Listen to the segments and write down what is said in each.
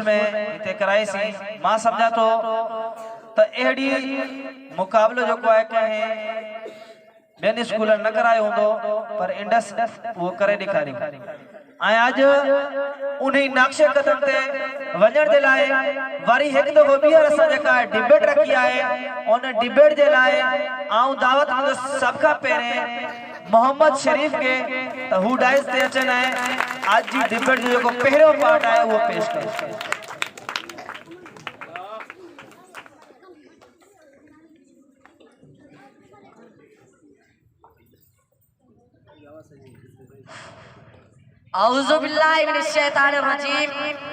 में इते कराई सी मां समझा तो एड़ी मुकाबलो जो को है कहे बेन स्कूल न करायो होंदो पर इंडस वो करे दिखारी आए आज उन्हीं नक्शे कदम ते वजन दे लाए वारी एक दफो बियर असा जका डिबेट रखी है उन डिबेट दे लाए आऊं दावत में सब का पहरे मोहम्मद शरीफ के हु डाइस ते अचन है आज जी डिबेट जो को पहरो पार्ट है वो पेश करे औज़ु बिल्लाहि मिनश शैतानिर रजीम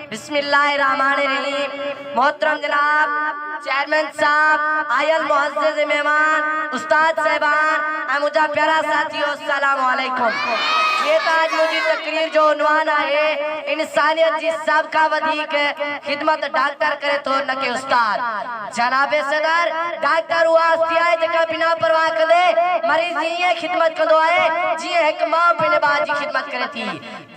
बिस्मिल्लाहिर्रहमानिर्रहीम। मोहतरम जनाब चेयरमैन साहब, आयल मुअज़्ज़िज़ मेहमान, उस्ताद साहिबान, मुझा प्यारा साथियों, अस्सलामु अलैकुम। ये आज मुझी तकरीर जो उन्वान है इंसानियत जी सब का वधिक खिदमत डॉक्टर करे तो न के उस्ताद। जनाबे सदर डॉक्टर हुआ अस्तियाए जका बिना परवाह करे मरीज जी खिदमत कदो है जी एक मां बिन बाजी खिदमत करे थी।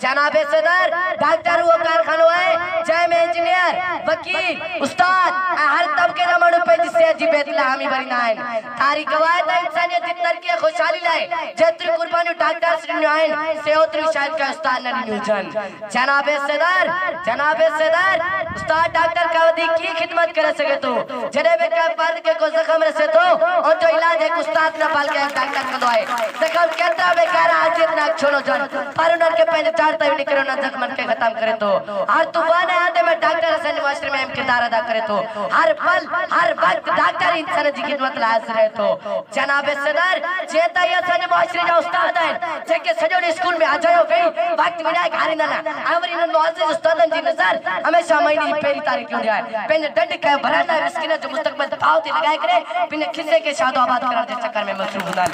जनाबे सदर डॉक्टर हुआ कारखानो है जय में इंजीनियर वकील उस्ताद हर तबके दा मणु पे जिसे जी बेतला हमी बरिना है तारी गवाह ता इंसानियत की तरक्की खुशहाली लाए जेतरी कुर्बानी डॉक्टर श्री आइन से उतरी शायद का उस्ताद न न्यूजन। जनाबे सदर उस्ताद डॉक्टर का वधी की खिदमत करे सके तो जड़े में का फर्द के को जख्म रसे तो और जो इलाज है उस्ताद न पाल के डॉक्टर को दवाए जख्म केतरा बेकार हाजिर ना छोड़ो जन पर उनर के पहले चारता भी निकरो ना जख्म के खत्म करे तो हर तूफान आते में डॉक्टर हसन मुआशरे में किरदार अदा करे तो हर पल हर वक्त डॉक्टर इंसान की खिदमत लाज रहे तो। जनाबे सदर चेता ये हसन मुआशरे का उस्ताद है जेके सजो स्कूल में आ जाओ गई वक्त विना घारी ना अमरी न मुअज़्ज़िज़ उस्तादन जी नजर हमेशा महीने पहली तारीख क्यों जाए पेन डंड के भरना मिस्किन जो मुस्तकबिल भाव ते लगाए करे बिन खिसे के शादो आबाद करन के चक्कर में मसरूफ हुदाल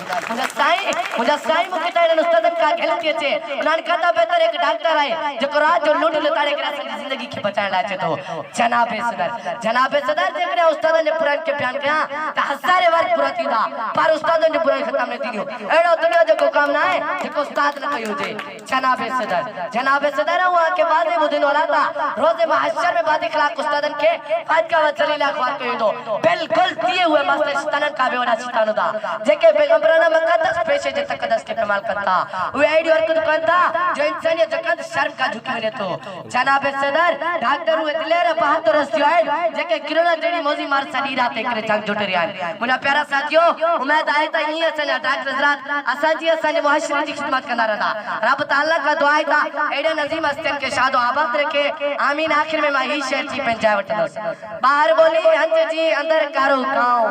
मुझा साईं मुकता इन उस्तादन का गलती छे उन्हां कहता बेहतर एक डॉक्टर है जो रात जो लूट लताड़े के जिंदगी की बचाए लाचे तो। जनाबे सदर देखने उस्तादन ने पुरान के बयान किया त हजारे बार पूरा थीदा पर उस्तादन ने पूरा खत्म नहीं दियो एड़ो दुनिया जो काम ना है जो उस्ताद ने कहियो जे। जनाबे सदर हुआ के बाद वो दिन वाला था रोजे महशर में बाद इखलाक उस्तादन के आज का वजलीला अखबार कहियो दो बिल्कुल दिए हुए मस्त शैतान का बेवड़ा शैतान दा जेके पैगंबराना मुकद्दस पेशे जे तकद्दस के कमाल करता वो आईडी और कुछ करता जो इंसानियत जकत शर्म का झुकी ने तो। जनाबे सदर डॉक्टर हुए दिलेर बहादुर रस्तियाए जेके किरोना जड़ी मौजी मार सदी रात करे जंग जोटे रिया मुना प्यारा साथियों उम्मीद है त ये सन डॉक्टर हजरत असाजी असन मुआशरे की खिदमत करना रहा रब ताला का दुआ था एडे नजीम हसन के शादो आबाद रखे आमीन। आखिर में माही शेर जी पंजाब वटनस बाहर बोली हंज जी अंदर कारो काओ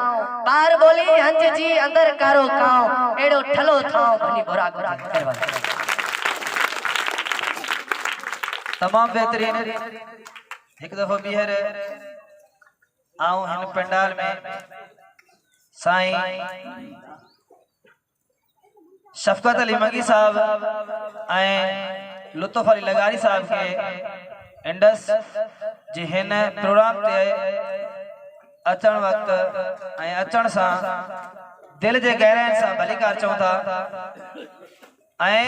बाहर बोली हंज जी अंदर कारो काओ एडो ठलो थाओ बनी भोरा गोरा करवा तमाम बेहतरीन एक दफो बिहर आऊं हिन पंडाल में साईं शफकत अली मगी साहब आए लुत्फ अली लगारी साहब के इंडस जी हिन प्रोग्राम ते अचण वक्त आए अचण सा दिल जे गहराइन सा भलीकार चऊं था आए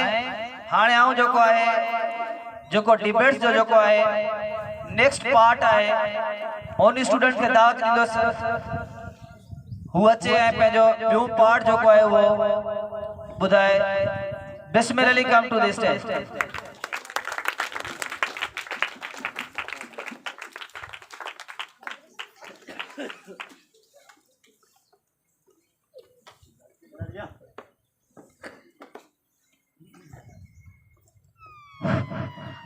हाणे आऊं जो को है जो को डिबेट्स जो को है नेक्स्ट पार्ट है ओन स्टूडेंट के दावत ॾींदुसि हुआ चे ऐं पंहिंजो ॿियो पार्ट जो को है वो बुधाए बिस्मिल्लाह कम टू द स्टेज।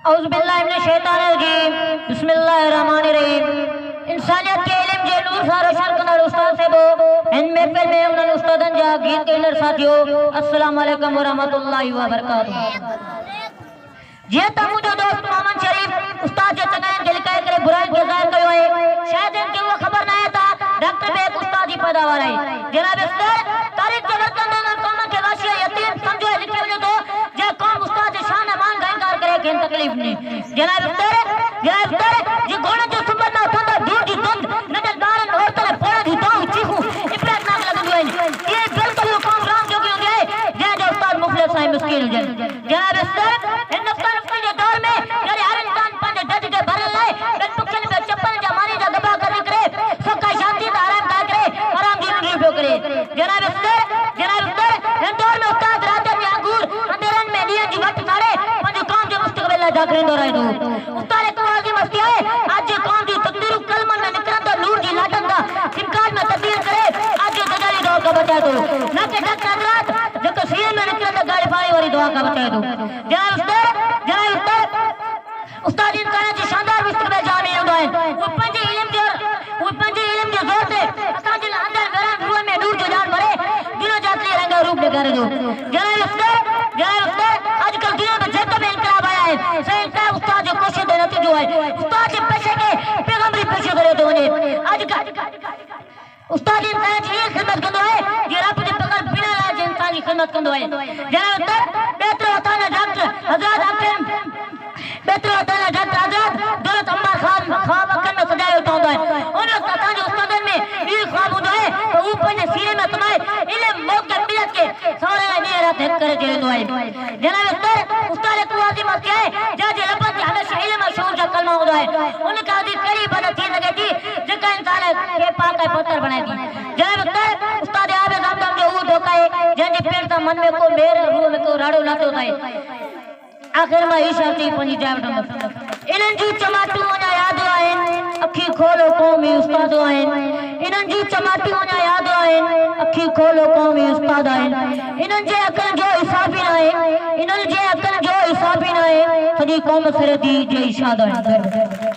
औज़ु बिल्लाहि मिनश शैतानिर रजीम बिस्मिल्लाहिर्रहमानिर्रहीम। इंसानियत के इल्म जे नूर सा रोशन कंदड़ उस्ताद साहिबो इन महफिल में उन्हनि उस्तादन जा गीत ॻाईंदड़ साथियो अस्सलामु अलैकुम व रहमतुल्लाहि व बरकातहू। जे त मुंहिंजो दोस्त मोहम्मद शरीफ उस्ताद जे चङाई जे लिकाए करे बुराई खे ज़ाहिर कयो आहे शायद इनके वो खबर न आहे त डॉक्टर बे एक उस्ताद जी पैदावार आहे। जनाब सदर तारीख जे वर्तन में कौम के वासिया यतीम समझो लिखे वञे तो जे कौम उस्ताद जे शान मान गायकार करे के तकलीफ नहीं। जनाब सदर जे घोड़े जो सुबह ना उठंदा दूर जी दुंद नजर बारन औरतन पोड़ा दी दाऊ चीखू इब्रत नाक लगंदो आहिनि ये बिल्कुल वो कौम राम जोगी हुंदी आहे जे जो उस्ताद मुफलिस साईं मिस्कीन हुजनि। जनाब सदर हिंदुस्तान के दौर में जरे हर इंसान पंहिंजे जज के भरल आहे गुज़ारे दो। जनाब अख्तर आजकल दुनिया में जेको में इनकलाब आया है से इनकलाब उस्ताद जो कोशिश दे नतीजो है उस्ताद जे पेशे के पैगंबरी पेशे करे तो वने आजकल उस्ताद इंसान जी खिदमत कंदो है जे रब जे पकड़ बिना लाज इंसान जी खिदमत कंदो है। जनाब अख्तर बेहतर होता है डॉक्टर हजरत आपके बेहतर होता है डॉक्टर हजरत दौलत अम्बर खान ख्वाब अकल में सजाए होता है उन वक्त था जो उस्तादन में ये ख्वाब होता है तो ऊपर ने सीने में तुम्हारे इल्म मौत के मिलत के सारे नहीं रात एक करे जे तो है। जनाब अख्तर उस्ताद को आदि मत है जे रब ने हमेशा इल्म और शऊर का कलमा होता है उनका आदि करीब बन थी लगे थी जेका इंसान के पाक का पत्थर बनाई थी। जनाब अख्तर उस्ताद आबे दाम जो वो धोखा है जंजे पेड़ ता मन में को मेरे रूह में को राड़ो लातो है आखिर में ही शांति पनी जावट इनन जी चमाटू वना याद आइन अखी खोलो कौमी उस्ताद आइन इनन जी चमाटू वना याद आइन अखी खोलो कौमी उस्ताद आइन इनन जे अकल जो हिसाबी आइन इनन जे अकल जो हिसाबी आइन सजी कौम सरे दी जे इशाद आइन।